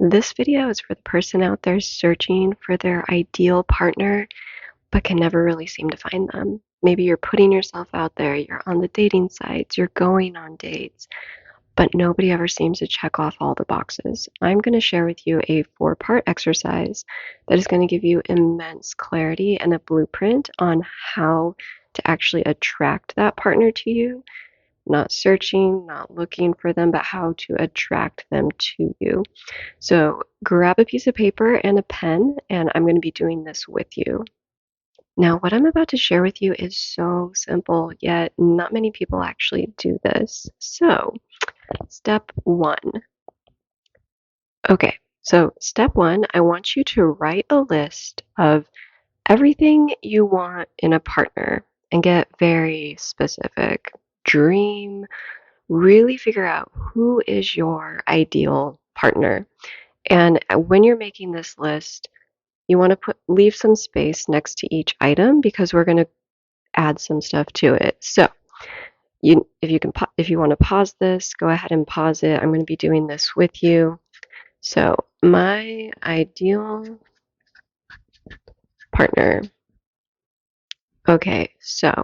This video is for the person out there searching for their ideal partner, but can never really seem to find them. Maybe you're putting yourself out there, you're on the dating sites, you're going on dates, but nobody ever seems to check off all the boxes. I'm going to share with you a 4-part exercise that is going to give you immense clarity and a blueprint on how to actually attract that partner to you. Not searching, not looking for them, but how to attract them to you. So grab a piece of paper and a pen, and I'm going to be doing this with you. Now, what I'm about to share with you is so simple, yet not many people actually do this. So, step one. Okay, so step one, I want you to write a list of everything you want in a partner and get very specific. Dream, really figure out who is your ideal partner. And when you're making this list, you want to leave some space next to each item because we're going to add some stuff to it. So, if you want to pause this, go ahead and pause it. I'm going to be doing this with you. So, my ideal partner. Okay, so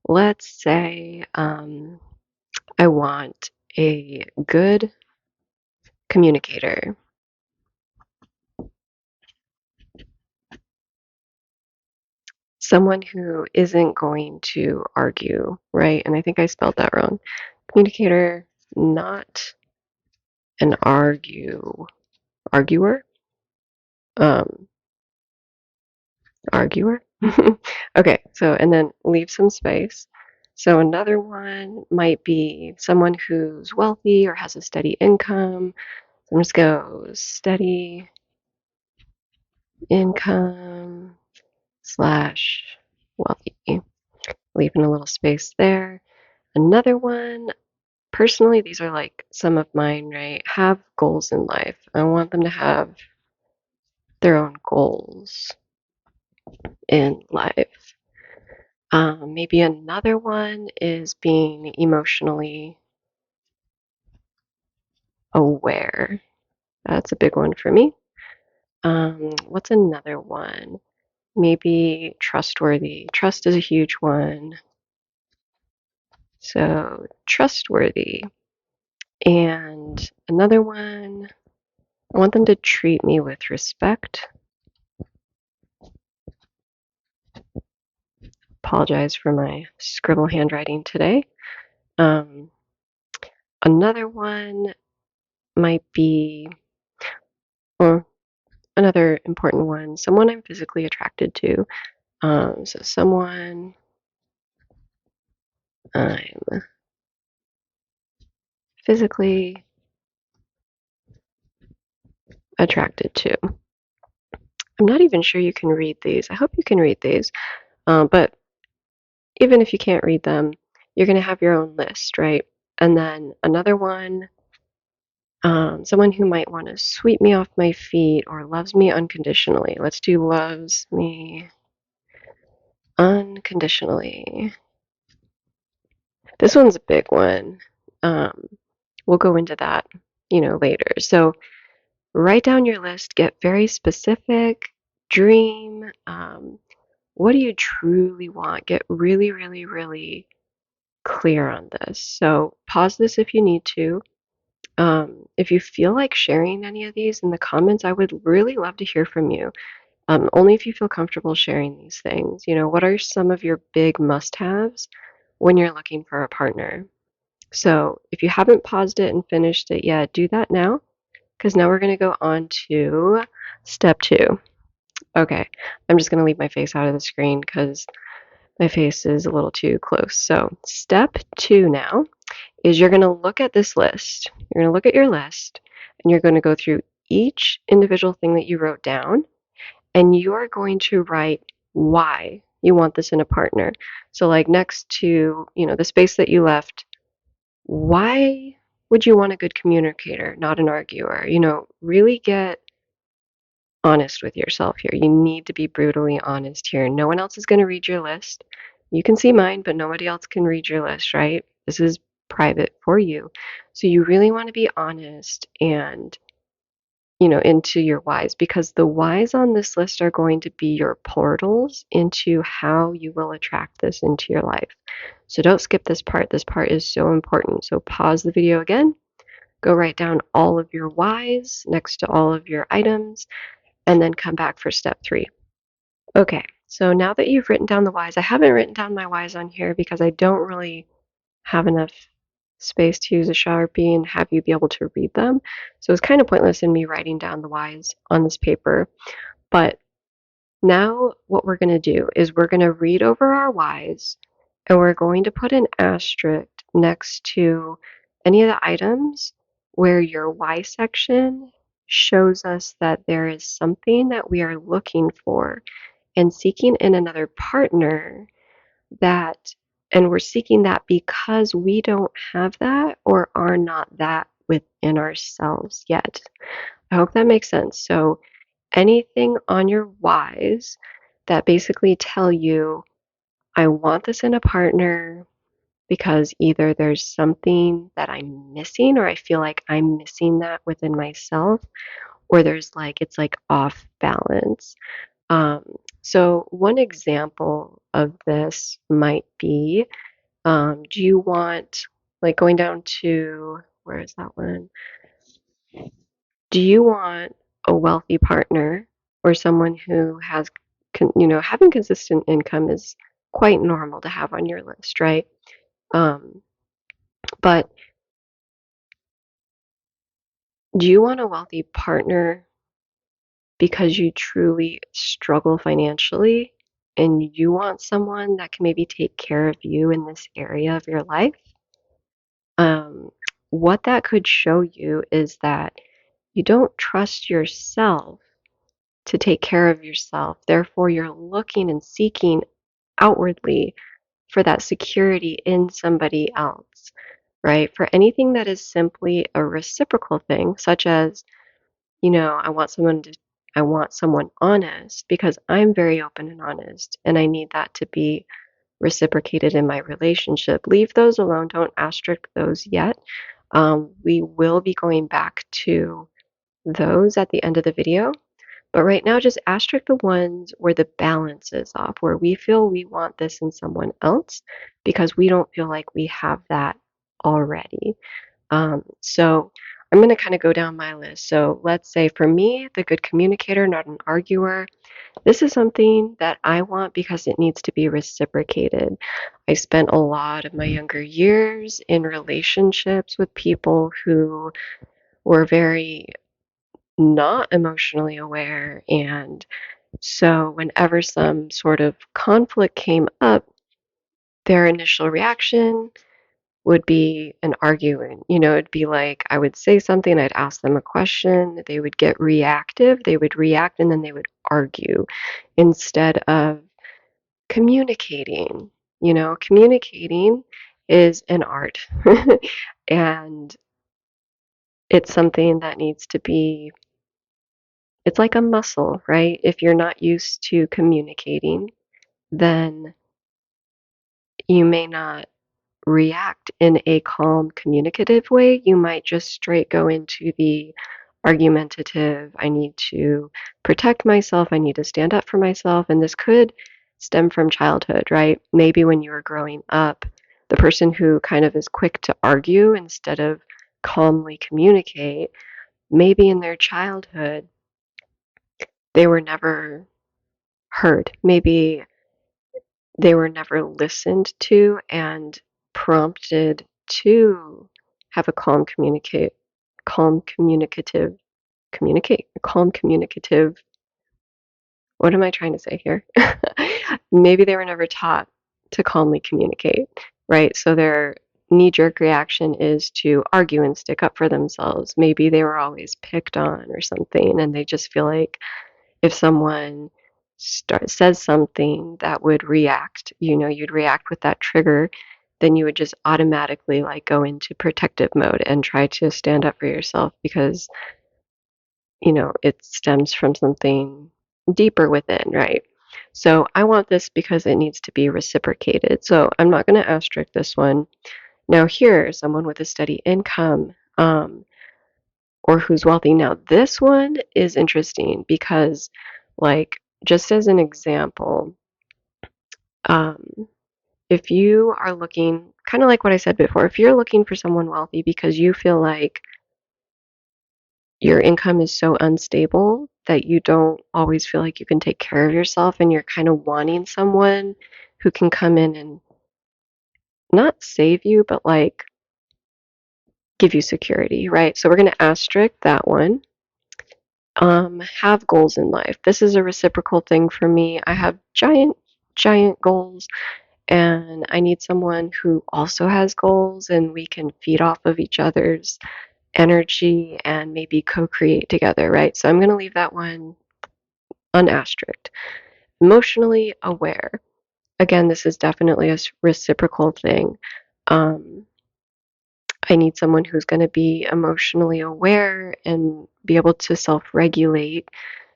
let's say I want a good communicator. Someone who isn't going to argue, right? And I think I spelled that wrong. Communicator, not an arguer, um, arguer. Okay, so and then leave some space. So another one might be someone who's wealthy or has a steady income. So I'm just go steady income slash wealthy, leaving a little space there. Another one, personally, these are like some of mine, right? Have goals in life. I want them to have their own goals in life. Maybe another one is being emotionally aware. That's a big one for me. What's another one? Maybe trustworthy. Trust is a huge one. So, trustworthy. And another one, I want them to treat me with respect. Apologize for my scribble handwriting today. Another one might be, or another important one, someone I'm physically attracted to. So someone I'm physically attracted to. I'm not even sure you can read these. I hope you can read these. But even if you can't read them, you're going to have your own list, right? And then another one, someone who might want to sweep me off my feet or loves me unconditionally. Let's do loves me unconditionally. This one's a big one. We'll go into that, later. So write down your list, get very specific, dream. What do you truly want? Get really, really, really clear on this. So pause this if you need to. If you feel like sharing any of these in the comments, I would really love to hear from you. Only if you feel comfortable sharing these things. What are some of your big must-haves when you're looking for a partner? So if you haven't paused it and finished it yet, do that now, because now we're going to go on to step two. Okay, I'm just going to leave my face out of the screen because my face is a little too close. So step two now is you're going to look at this list. You're going to look at your list and you're going to go through each individual thing that you wrote down and you are going to write why you want this in a partner. So like next to, the space that you left, why would you want a good communicator, not an arguer? Really get honest with yourself here. You need to be brutally honest here. No one else is going to read your list. You can see mine, but nobody else can read your list, right? This is private for you. So you really want to be honest and into your whys, because the whys on this list are going to be your portals into how you will attract this into your life. So don't skip this part. This part is so important. So pause the video again, go write down all of your whys next to all of your items, and then come back for step 3. Okay, so now that you've written down the whys, I haven't written down my whys on here because I don't really have enough space to use a Sharpie and have you be able to read them. So it's kind of pointless in me writing down the whys on this paper. But now what we're going to do is we're going to read over our whys, and we're going to put an asterisk next to any of the items where your why section shows us that there is something that we are looking for and seeking in another partner, that and we're seeking that because we don't have that or are not that within ourselves yet. I hope that makes sense. So anything on your whys that basically tell you, I want this in a partner because either there's something that I'm missing, or I feel like I'm missing that within myself, or there's it's off balance. Um, so one example of this might be, do you want, going down to, where is that one? Do you want a wealthy partner or someone who has, having consistent income is quite normal to have on your list, right? But do you want a wealthy partner because you truly struggle financially and you want someone that can maybe take care of you in this area of your life? Um, what that could show you is that you don't trust yourself to take care of yourself. Therefore, you're looking and seeking outwardly for that security in somebody else, right? For anything that is simply a reciprocal thing, such as, I want someone honest because I'm very open and honest and I need that to be reciprocated in my relationship. Leave those alone. Don't asterisk those yet. We will be going back to those at the end of the video. But right now, just asterisk the ones where the balance is off, where we feel we want this in someone else because we don't feel like we have that already. So I'm going to kind of go down my list. So let's say for me, the good communicator, not an arguer. This is something that I want because it needs to be reciprocated. I spent a lot of my younger years in relationships with people who were very not emotionally aware. And so whenever some sort of conflict came up, their initial reaction would be an argument. It'd be like I would say something, I'd ask them a question, they would get reactive, they would react, and then they would argue instead of communicating. Communicating is an art. And it's something that needs to be, it's like a muscle, right? If you're not used to communicating, then you may not react in a calm, communicative way. You might just straight go into the argumentative, I need to protect myself, I need to stand up for myself. And this could stem from childhood, right? Maybe when you were growing up, the person who kind of is quick to argue instead of calmly communicate, maybe in their childhood, they were never heard. Maybe they were never listened to and prompted to have a calm communicative, what am I trying to say here? Maybe they were never taught to calmly communicate, right? So their knee-jerk reaction is to argue and stick up for themselves. Maybe they were always picked on or something, and they just feel like if someone says something that would react, you'd react with that trigger, then you would just automatically go into protective mode and try to stand up for yourself because, it stems from something deeper within, right? So I want this because it needs to be reciprocated. So I'm not going to asterisk this one. Now here, someone with a steady income, or who's wealthy. Now, this one is interesting because, like, just as an example, um, if you are looking, kind of like what I said before, if you're looking for someone wealthy because you feel like your income is so unstable that you don't always feel like you can take care of yourself and you're kind of wanting someone who can come in and not save you, but like give you security, right? So we're going to asterisk that one. Have goals in life. This is a reciprocal thing for me. I have giant goals, and I need someone who also has goals, and we can feed off of each other's energy and maybe co-create together, right? So I'm going to leave that one unasterisked. Emotionally aware. Again, this is definitely a reciprocal thing. Um, I need someone who's going to be emotionally aware and be able to self-regulate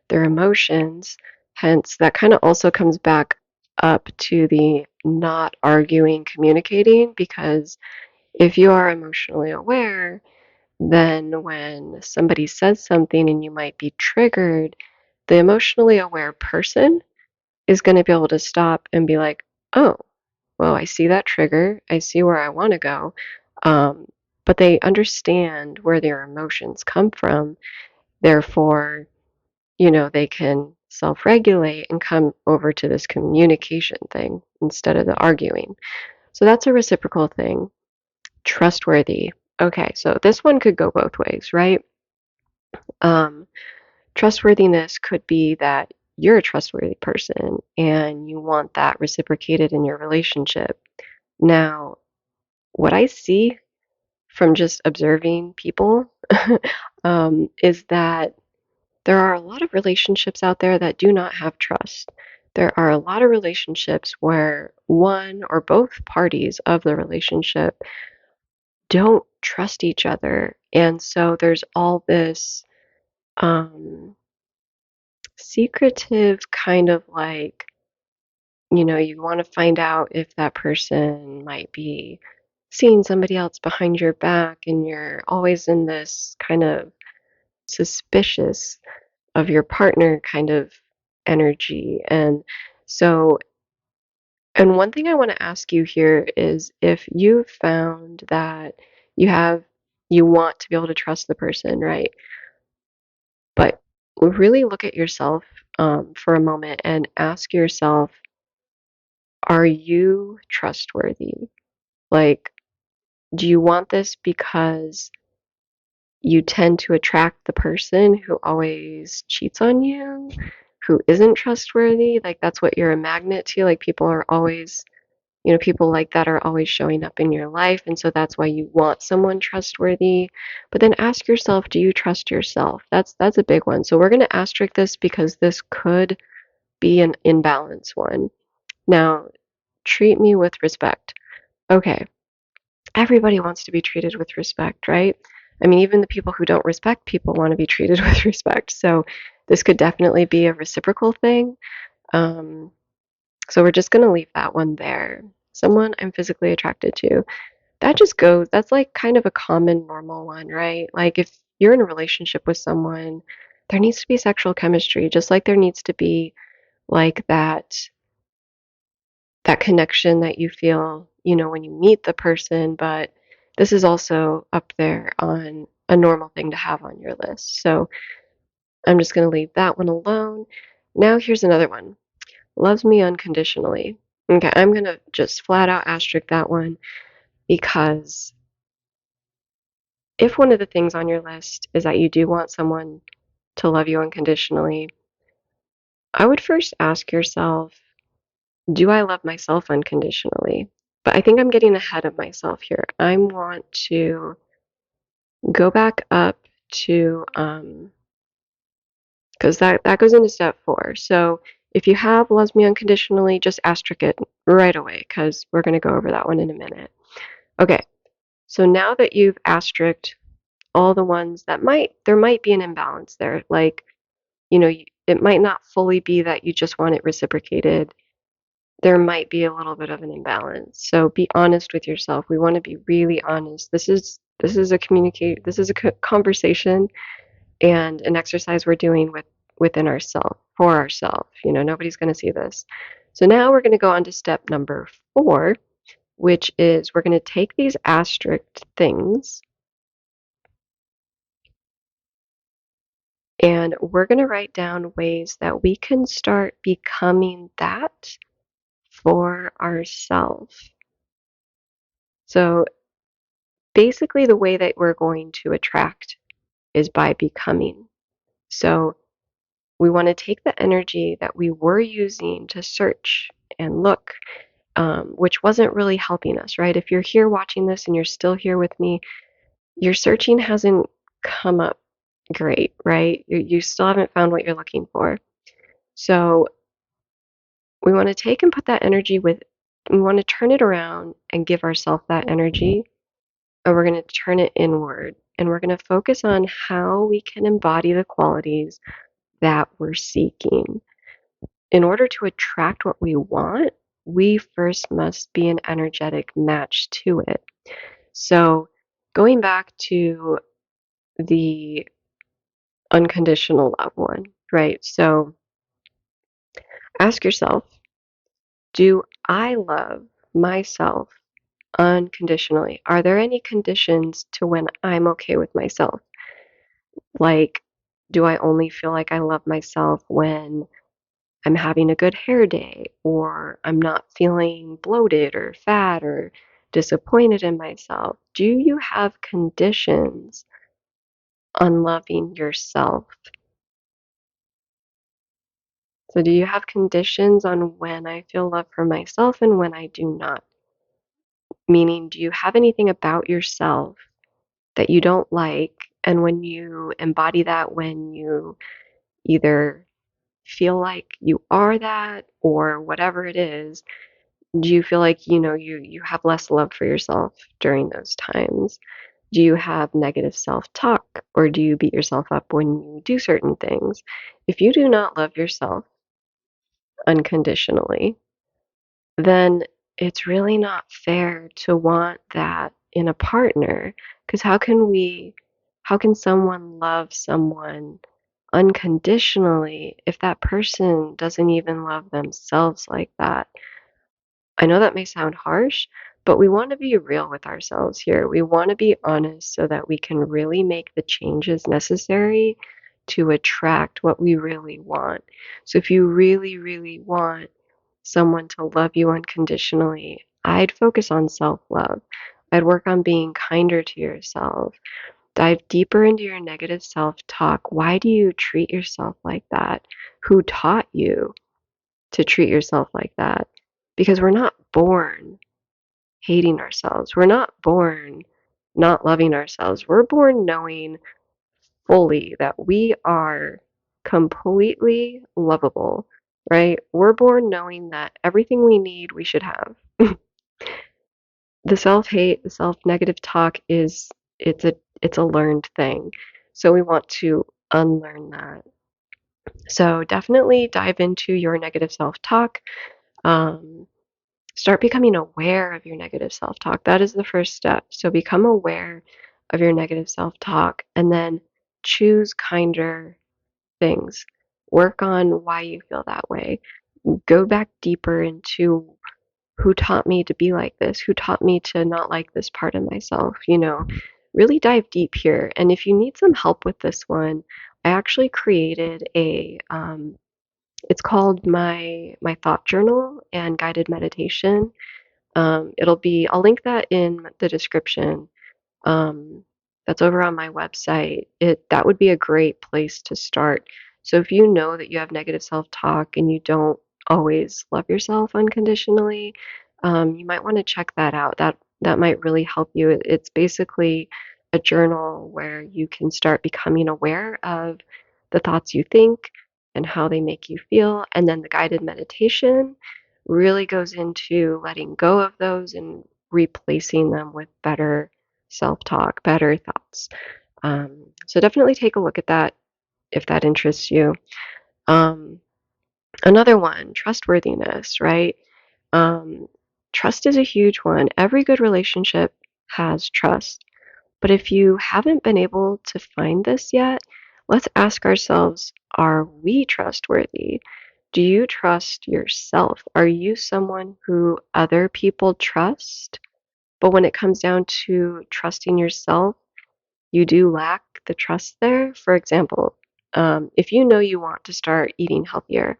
their emotions. Hence, that kind of also comes back up to the not arguing, communicating, because if you are emotionally aware, then when somebody says something and you might be triggered, the emotionally aware person is going to be able to stop and be like, oh, well, I see that trigger. I see where I want to go. Um, but they understand where their emotions come from. Therefore, they can self regulate and come over to this communication thing instead of the arguing. So that's a reciprocal thing. Trustworthy. Okay, so this one could go both ways, right? Um, Trustworthiness could be that you're a trustworthy person and you want that reciprocated in your relationship. Now, what I see from just observing people is that there are a lot of relationships out there that do not have trust. There are a lot of relationships where one or both parties of the relationship don't trust each other. And so there's all this um, secretive kind of like, you want to find out if that person might be seeing somebody else behind your back, and you're always in this kind of suspicious of your partner kind of energy. And so, and one thing I want to ask you here is if you found that you want to be able to trust the person, right? But really look at yourself for a moment and ask yourself, are you trustworthy? Like, do you want this because you tend to attract the person who always cheats on you, who isn't trustworthy? Like, that's what you're a magnet to. Like, people are always, people like that are always showing up in your life. And so that's why you want someone trustworthy. But then ask yourself, do you trust yourself? That's a big one. So we're going to asterisk this because this could be an imbalance one. Now, treat me with respect. Okay, everybody wants to be treated with respect, right? I mean, even the people who don't respect people want to be treated with respect. So this could definitely be a reciprocal thing. Um, so we're just going to leave that one there. Someone I'm physically attracted to. That's like kind of a common normal one, right? Like if you're in a relationship with someone, there needs to be sexual chemistry, just like there needs to be like that connection that you feel, when you meet the person, but this is also up there on a normal thing to have on your list. So I'm just going to leave that one alone. Now here's another one. Loves me unconditionally. Okay, I'm going to just flat out asterisk that one because if one of the things on your list is that you do want someone to love you unconditionally, I would first ask yourself, do I love myself unconditionally? But I think I'm getting ahead of myself here. I want to go back up to, because that goes into step 4. So if you have loves me unconditionally, just asterisk it right away because we're going to go over that one in a minute. Okay, so now that you've asterisked all the ones that there might be an imbalance there. Like, it might not fully be that you just want it reciprocated. there might be a little bit of an imbalance. So be honest with yourself. We want to be really honest. This is a conversation and an exercise we're doing within ourselves, for ourselves. Nobody's going to see this. So now we're going to go on to step number 4, which is we're going to take these asterisk things and we're going to write down ways that we can start becoming that for ourselves. So basically, the way that we're going to attract is by becoming. So we want to take the energy that we were using to search and look, which wasn't really helping us, right? If you're here watching this and you're still here with me, your searching hasn't come up great, right? You still haven't found what you're looking for. So we want to take and put that energy we want to turn it around and give ourselves that energy, and we're going to turn it inward. And we're going to focus on how we can embody the qualities that we're seeking. In order to attract what we want, we first must be an energetic match to it. So, going back to the unconditional love one, right? So, ask yourself, do I love myself unconditionally? Are there any conditions to when I'm okay with myself? Like, do I only feel like I love myself when I'm having a good hair day, or I'm not feeling bloated or fat or disappointed in myself? Do you have conditions on loving yourself? So, do you have conditions on when I feel love for myself and when I do not? Meaning, do you have anything about yourself that you don't like? And when you embody that, when you either feel like you are that or whatever it is, do you feel like, you have less love for yourself during those times? Do you have negative self-talk, or do you beat yourself up when you do certain things? If you do not love yourself unconditionally, then it's really not fair to want that in a partner. Because how can someone love someone unconditionally if that person doesn't even love themselves like that? I know that may sound harsh, but we want to be real with ourselves here. We want to be honest so that we can really make the changes necessary to attract what we really want. So if you really, really want someone to love you unconditionally, I'd focus on self-love. I'd work on being kinder to yourself. Dive deeper into your negative self-talk. Why do you treat yourself like that? Who taught you to treat yourself like that? Because we're not born hating ourselves. We're not born not loving ourselves. We're born knowing fully that we are completely lovable, right? We're born knowing that everything we need, we should have. The self-hate, the self-negative talk it's a learned thing. So we want to unlearn that. So definitely dive into your negative self-talk. Um, Start becoming aware of your negative self talk. That is the first step. So become aware of your negative self talk and then choose kinder things. Work on why you feel that way. Go back deeper into who taught me to be like this, who taught me to not like this part of myself, Really dive deep here. And if you need some help with this one, I actually created it's called my thought journal and guided meditation. I'll link that in the description. That's over on my website. That would be a great place to start. So if you know that you have negative self-talk and you don't always love yourself unconditionally, you might want to check that out. That might really help you. It's basically a journal where you can start becoming aware of the thoughts you think and how they make you feel. And then the guided meditation really goes into letting go of those and replacing them with better self-talk, better thoughts. So definitely take a look at that if that interests you. Um, Another one, trustworthiness, right? Um, Trust is a huge one. Every good relationship has trust. But if you haven't been able to find this yet, let's ask ourselves, are we trustworthy? Do you trust yourself? Are you someone who other people trust? But when it comes down to trusting yourself, you do lack the trust there. For example, if you know you want to start eating healthier,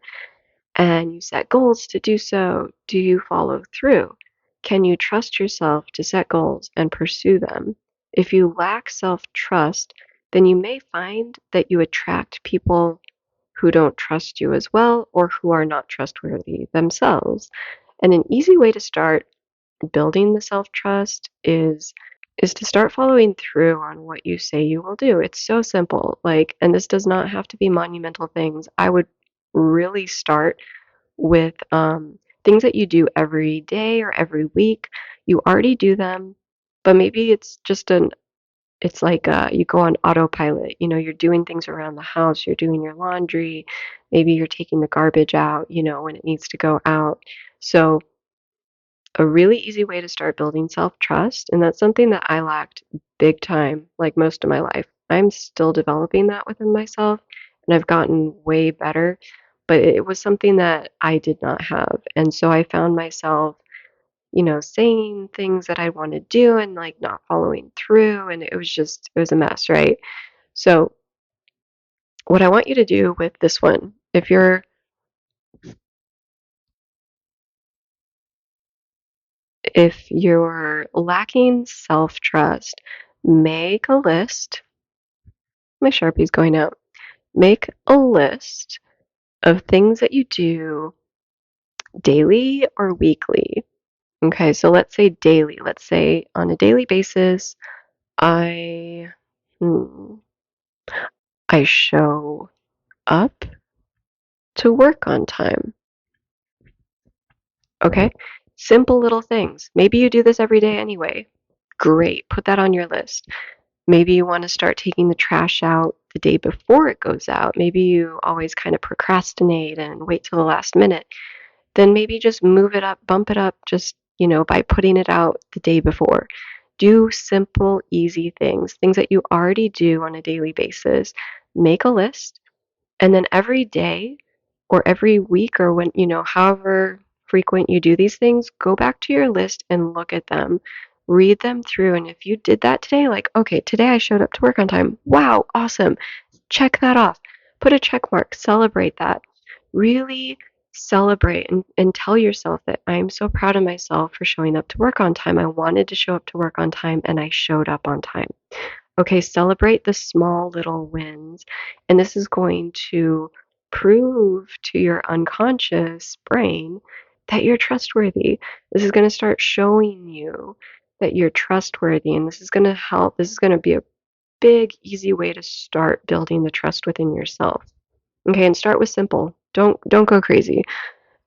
and you set goals to do so, do you follow through? Can you trust yourself to set goals and pursue them? If you lack self trust, then you may find that you attract people who don't trust you as well or who are not trustworthy themselves. And an easy way to start building the self trust is to start following through on what you say you will do. It's so simple. Like, and this does not have to be monumental things. I would really start with things that you do every day or every week. You already do them, but maybe it's like you go on autopilot. You know, you're doing things around the house, you're doing your laundry, maybe you're taking the garbage out, you know, when it needs to go out. So, a really easy way to start building self trust, and that's something that I lacked big time, like most of my life. I'm still developing that within myself, and I've gotten way better, but it was something that I did not have. And so I found myself, you know, saying things that I want to do and like not following through. And it was a mess, right? So, what I want you to do with this one, if you're lacking self trust, make a list. My Sharpie's going out. Make a list of things that you do daily or weekly. Okay, so let's say daily. Let's say on a daily basis, I hmm, I show up to work on time. Okay? Simple little things. Maybe you do this every day anyway. Great. Put that on your list. Maybe you want to start taking the trash out the day before it goes out. Maybe you always kind of procrastinate and wait till the last minute. Then maybe just move it up, bump it up just, you know, by putting it out the day before. Do simple, easy things, things that you already do on a daily basis. Make a list, and then every day or every week or when, you know, however frequent you do these things, go back to your list and look at them. Read them through. And if you did that today, like, okay, today I showed up to work on time. Wow, awesome. Check that off. Put a check mark. Celebrate that. Really celebrate and tell yourself that I'm so proud of myself for showing up to work on time. I wanted to show up to work on time and I showed up on time. Okay, celebrate the small little wins. And this is going to prove to your unconscious brain that you're trustworthy. This is going to start showing you that you're trustworthy. And this is going to help. This is going to be a big, easy way to start building the trust within yourself. Okay, and start with simple. Don't go crazy.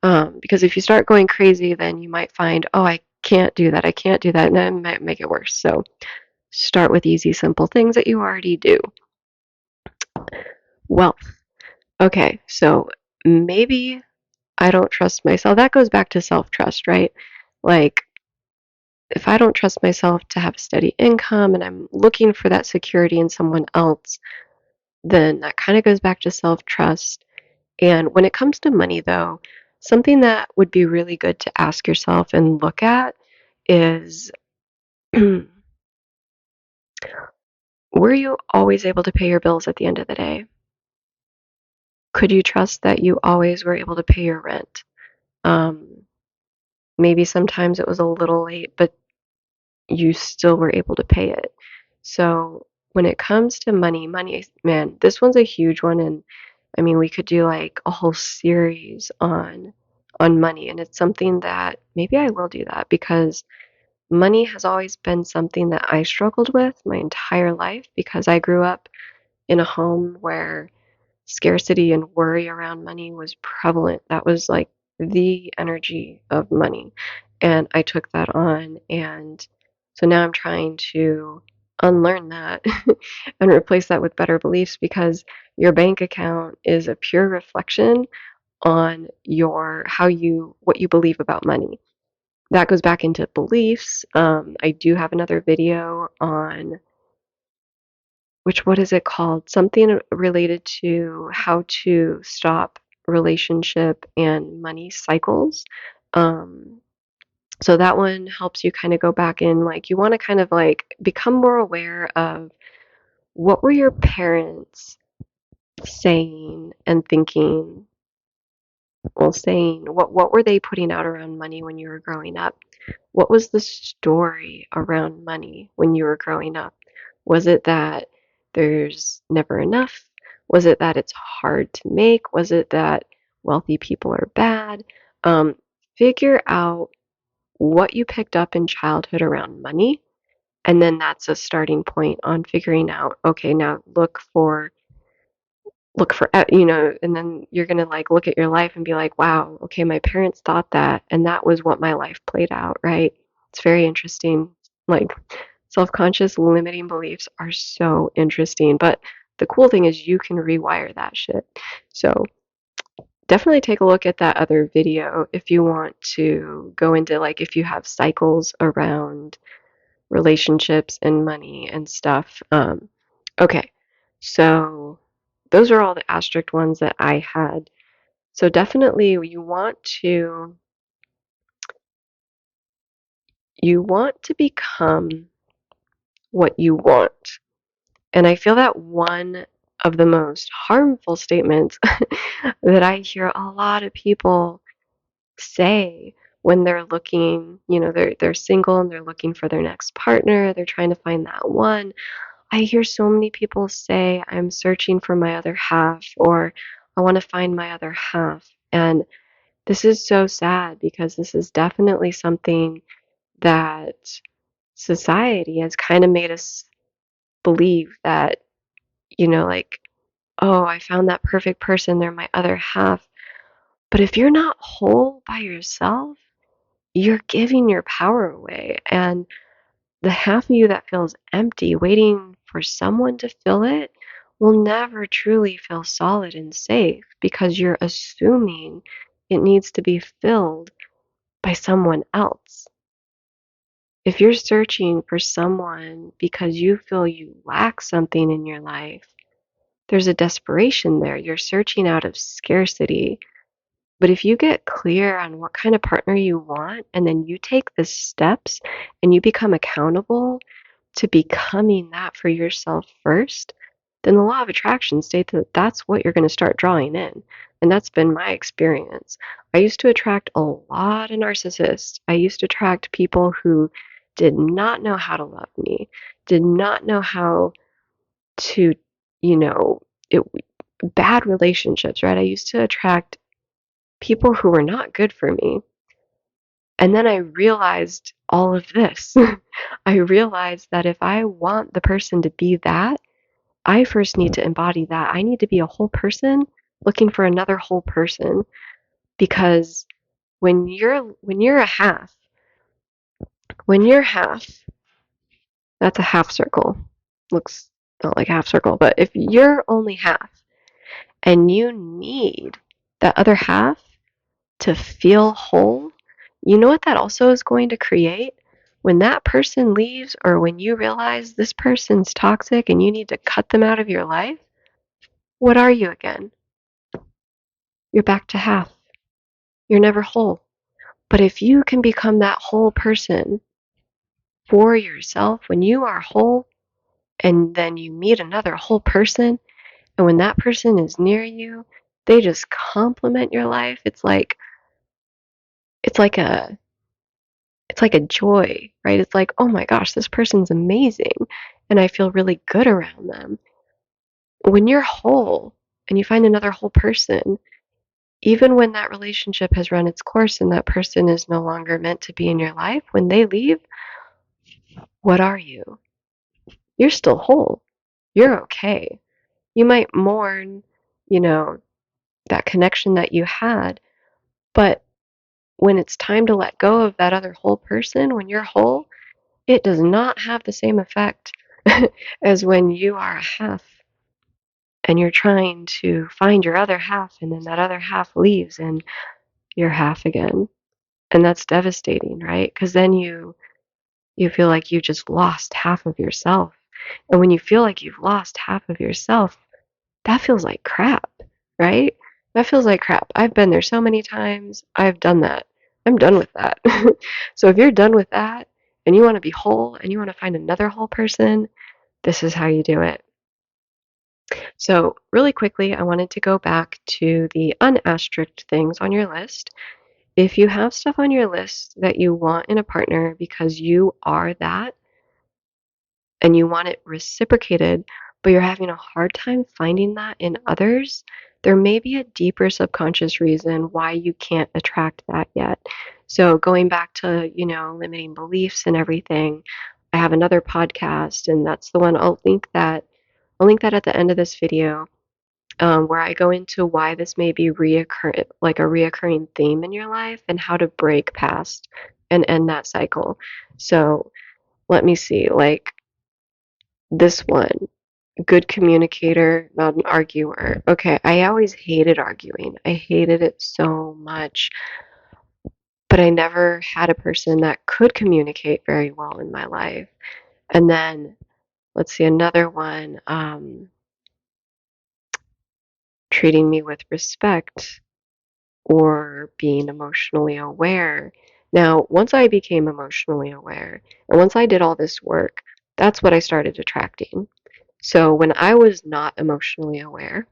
Because if you start going crazy, then you might find, oh, I can't do that. I can't do that. And that might make it worse. So start with easy, simple things that you already do. Wealth. Okay, so maybe I don't trust myself. That goes back to self trust, right? Like, if I don't trust myself to have a steady income and I'm looking for that security in someone else, then that kind of goes back to self trust. And when it comes to money, though, something that would be really good to ask yourself and look at is were you always able to pay your bills at the end of the day? Could you trust that you always were able to pay your rent? Um, Maybe sometimes it was a little late, but you still were able to pay it. So when it comes to money, man, this one's a huge one, and I mean, we could do like a whole series on money, and it's something that maybe I will do that because money has always been something that I struggled with my entire life because I grew up in a home where scarcity and worry around money was prevalent. That was like the energy of money. And I took that on. And so now I'm trying to unlearn that and replace that with better beliefs because your bank account is a pure reflection on what you believe about money. That goes back into beliefs. I do have another video on what is it called? Something related to how to stop relationship and money cycles. Um, so that one helps you kind of go back in, like, you want to kind of like become more aware of what were your parents saying and thinking. Well, saying what were they putting out around money when you were growing up? What was the story around money when you were growing up? Was it that there's never enough? Was it that it's hard to make? Was it that wealthy people are bad? Um, Figure out what you picked up in childhood around money, and then that's a starting point on figuring out, okay, now look for and then you're going to like look at your life and be like, wow, okay, my parents thought that and that was what my life played out, right? It's very interesting. Like, self-conscious limiting beliefs are so interesting, but the cool thing is you can rewire that shit. So definitely take a look at that other video if you want to go into, like, if you have cycles around relationships and money and stuff. Okay, so those are all the asterisk ones that I had. So definitely you want to become what you want. And I feel that one of the most harmful statements that I hear a lot of people say when they're looking, they're single and they're looking for their next partner, they're trying to find that one. I hear so many people say, I'm searching for my other half, or I want to find my other half. And this is so sad because this is definitely something that society has kind of made us believe that, like, oh, I found that perfect person, they're my other half. But if you're not whole by yourself, you're giving your power away. And the half of you that feels empty, waiting for someone to fill it, will never truly feel solid and safe because you're assuming it needs to be filled by someone else. If you're searching for someone because you feel you lack something in your life, there's a desperation there. You're searching out of scarcity. But if you get clear on what kind of partner you want, and then you take the steps and you become accountable to becoming that for yourself first, then the law of attraction states that that's what you're going to start drawing in. And that's been my experience. I used to attract a lot of narcissists. I used to attract people who did not know how to love me, did not know how to, you know, it, bad relationships, right? I used to attract people who were not good for me. And then I realized all of this. I realized that if I want the person to be that, I first need to embody that. I need to be a whole person looking for another whole person, because when you're a half, when you're half, that's a half circle. Looks not like a half circle, but if you're only half and you need that other half to feel whole, you know what that also is going to create? When that person leaves, or when you realize this person's toxic and you need to cut them out of your life, what are you again? You're back to half. You're never whole. But if you can become that whole person for yourself, when you are whole and then you meet another whole person, and when that person is near you, they just complement your life. It's like a it's like a joy, right? It's like, oh my gosh, this person's amazing, and I feel really good around them. When you're whole and you find another whole person, even when that relationship has run its course and that person is no longer meant to be in your life, when they leave, what are you? You're still whole. You're okay. You might mourn, you know, that connection that you had, but when it's time to let go of that other whole person, when you're whole, it does not have the same effect as when you are a half. and you're trying to find your other half, and then that other half leaves and you're half again. And that's devastating, right? Because then you feel like you just lost half of yourself. And when you feel like you've lost half of yourself, that feels like crap, right? That feels like crap. I've been there so many times. I've done that. I'm done with that. So if you're done with that and you want to be whole and you want to find another whole person, this is how you do it. So, really quickly, I wanted to go back to the unasterisked things on your list. If you have stuff on your list that you want in a partner because you are that and you want it reciprocated, but you're having a hard time finding that in others, there may be a deeper subconscious reason why you can't attract that yet. So, going back to, limiting beliefs and everything, I have another podcast, and that's the one I'll link that. I'll link that at the end of this video, where I go into why this may be like a reoccurring theme in your life and how to break past and end that cycle. So let me see, like this one, good communicator, not an arguer. Okay, I always hated arguing. I hated it so much, but I never had a person that could communicate very well in my life. And then let's see, another one, treating me with respect or being emotionally aware. Now, once I became emotionally aware and once I did all this work, that's what I started attracting. So when I was not emotionally aware,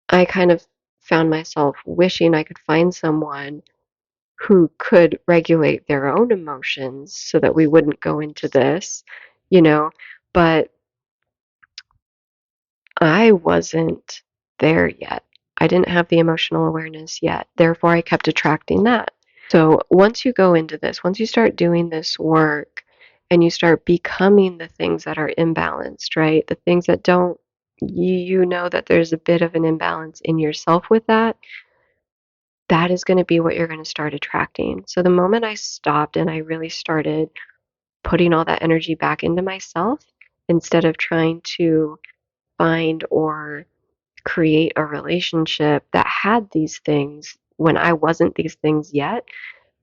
I kind of found myself wishing I could find someone who could regulate their own emotions so that we wouldn't go into this, you know, but I wasn't there yet. I didn't have the emotional awareness yet. Therefore, I kept attracting that. So once you go into this, once you start doing this work and you start becoming the things that are imbalanced, right? The things that don't, you know that there's a bit of an imbalance in yourself with that, that is going to be what you're going to start attracting. So the moment I stopped and I really started putting all that energy back into myself instead of trying to find or create a relationship that had these things when I wasn't these things yet,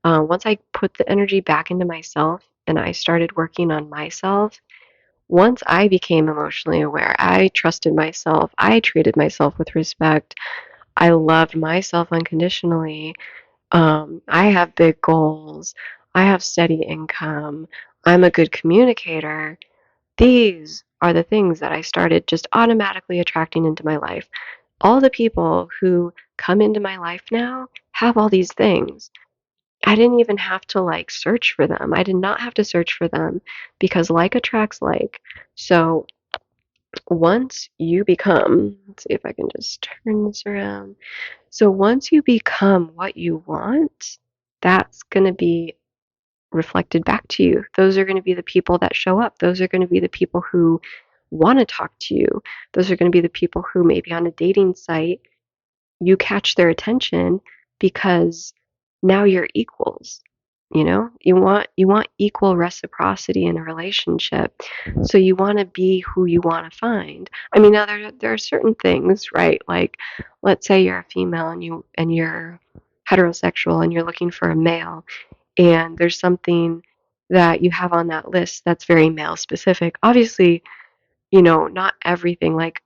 once I put the energy back into myself and I started working on myself, once I became emotionally aware, I trusted myself, I treated myself with respect, I loved myself unconditionally. I have big goals, I have steady income, I'm a good communicator. These are the things that I started just automatically attracting into my life. All the people who come into my life now have all these things. I didn't even have to like search for them. I did not have to search for them because like attracts like. So once you become, let's see if I can just turn this around. So once you become what you want, that's going to be reflected back to you. Those are going to be the people that show up. Those are going to be the people who want to talk to you. Those are going to be the people who maybe on a dating site you catch their attention because now you're equals. You want equal reciprocity in a relationship. So you want to be who you want to find. I mean, now there are certain things, right? Like let's say you're a female and you're heterosexual and you're looking for a male and there's something that you have on that list that's very male specific. Obviously, not everything, like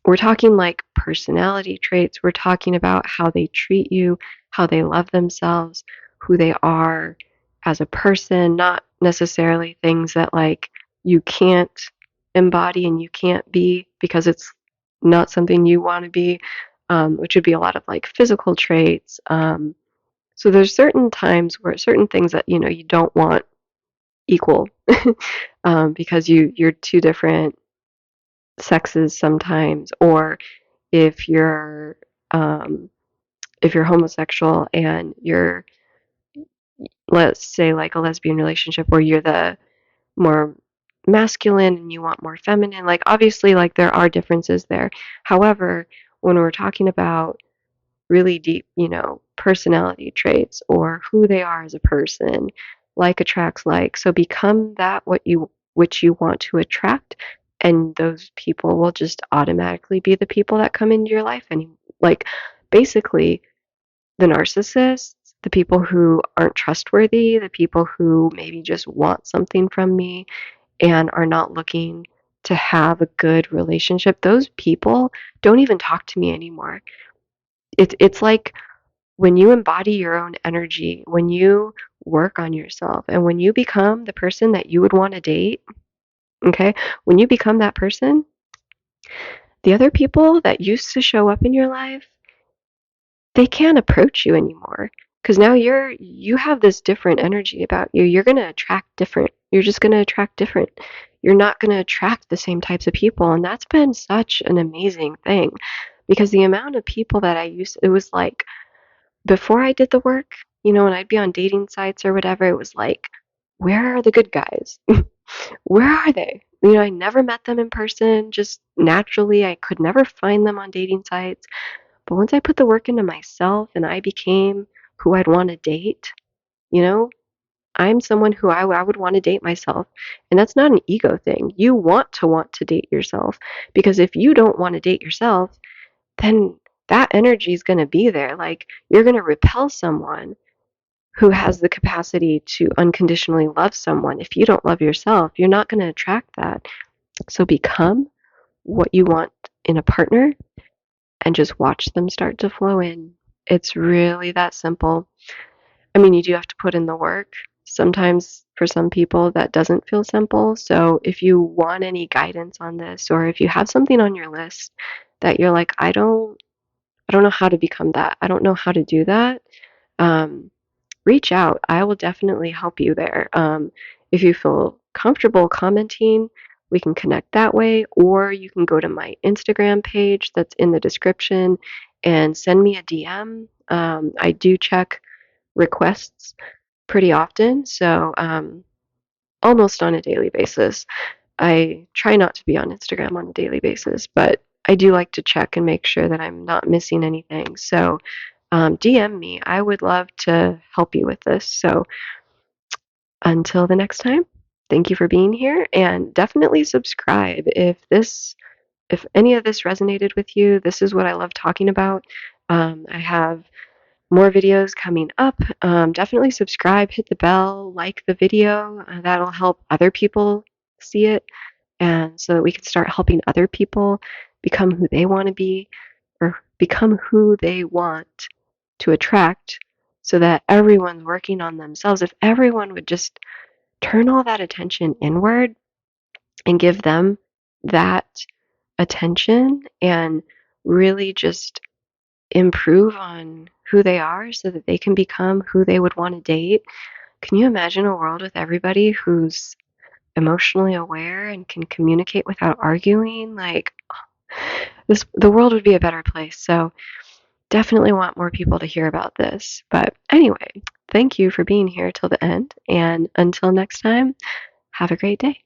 we're talking like personality traits. We're talking about how they treat you, how they love themselves, who they are as a person, not necessarily things that like you can't embody and you can't be because it's not something you want to be, which would be a lot of like physical traits. So there's certain times where certain things that you don't want equal because you're two different sexes sometimes, or if you're um, if you're homosexual and you're, let's say, like a lesbian relationship where you're the more masculine and you want more feminine, like obviously like there are differences there. However, when we're talking about really deep, personality traits or who they are as a person, like attracts like. So become that which you want to attract and those people will just automatically be the people that come into your life. And like, basically, the narcissists, the people who aren't trustworthy, the people who maybe just want something from me and are not looking to have a good relationship, those people don't even talk to me anymore. It's like when you embody your own energy, when you work on yourself, and when you become the person that you would want to date, okay? When you become that person, the other people that used to show up in your life, they can't approach you anymore because now you have this different energy about you. You're going to attract different. You're just going to attract different. You're not going to attract the same types of people, and that's been such an amazing thing because the amount of people that it was like before I did the work, when I'd be on dating sites or whatever, it was like, where are the good guys? Where are they? I never met them in person, just naturally. I could never find them on dating sites. But once I put the work into myself and I became who I'd want to date, you know, I'm someone who I would want to date myself. And that's not an ego thing. You want to date yourself because if you don't want to date yourself, then that energy is going to be there. Like you're going to repel someone who has the capacity to unconditionally love someone. If you don't love yourself, you're not going to attract that. So become what you want in a partner and just watch them start to flow in. It's really that simple. I mean, you do have to put in the work. Sometimes for some people that doesn't feel simple. So if you want any guidance on this or if you have something on your list that you're like, I don't know how to become that. I don't know how to do that. Um, Reach out. I will definitely help you there. If you feel comfortable commenting, we can connect that way, or you can go to my Instagram page that's in the description and send me a DM. I do check requests pretty often, so almost on a daily basis. I try not to be on Instagram on a daily basis, but I do like to check and make sure that I'm not missing anything. So DM me. I would love to help you with this. So until the next time, thank you for being here and definitely subscribe if any of this resonated with you. This is what I love talking about. I have more videos coming up. Definitely subscribe, hit the bell, like the video. That'll help other people see it and so that we can start helping other people become who they want to be or become who they want to attract so that everyone's working on themselves. If everyone would just turn all that attention inward and give them that attention and really just improve on who they are so that they can become who they would want to date. Can you imagine a world with everybody who's emotionally aware and can communicate without arguing? Like the world would be a better place. So definitely want more people to hear about this. But anyway, thank you for being here till the end. And until next time, have a great day.